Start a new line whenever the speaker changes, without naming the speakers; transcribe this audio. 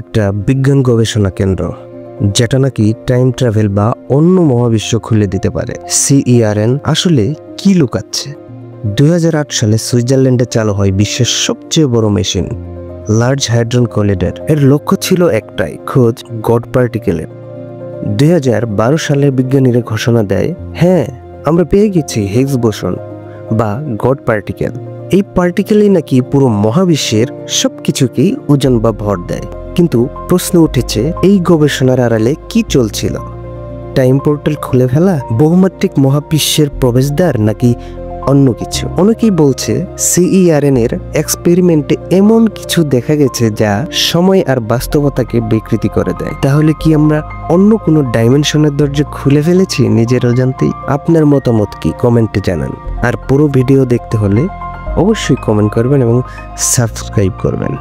একটা বিজ্ঞান গবেষণা কেন্দ্র, যেটা নাকি টাইম ট্রাভেল বা অন্য মহাবিশ্ব খুলে দিতে পারে। CERN আসলে কি লুকাচ্ছে? 2008 সালে সুইজারল্যান্ডে চালু হয় বিশ্বের সবচেয়ে বড় মেশিন, লার্জ হাইড্রন কলিডার। এর লক্ষ্য ছিল একটাই, খোঁজ গড পার্টিকেলের। 2012 সালে বিজ্ঞানীরা ঘোষণা দেয়, হ্যাঁ, আমরা পেয়ে গেছি হিগস বোসন বা গড পার্টিকেল। এই পার্টিকেলই নাকি পুরো মহাবিশ্বের সবকিছুকেই ওজন বা ভর দেয়। কিন্তু প্রশ্ন উঠেছে, এই গবেষণার আড়ালে কি চলছিল? টাইম পোর্টাল খুলে ফেলা, বহুমাত্রিক মহাবিশ্বের প্রবেশদ্বার, নাকি অন্য কিছু? অনেকেই বলছে CERN এর এক্সপেরিমেন্টে এমন কিছু দেখা গেছে যা সময় আর বাস্তবতাকে বিকৃতি করে দেয়। তাহলে কি আমরা অন্য কোনো ডাইমেনশনের দরজা খুলে ফেলেছি নিজের অজান্তেই? আপনার মতামত কি কমেন্টে জানান। আর পুরো ভিডিও দেখতে হলে অবশ্যই কমেন্ট করবেন এবং সাবস্ক্রাইব করবেন।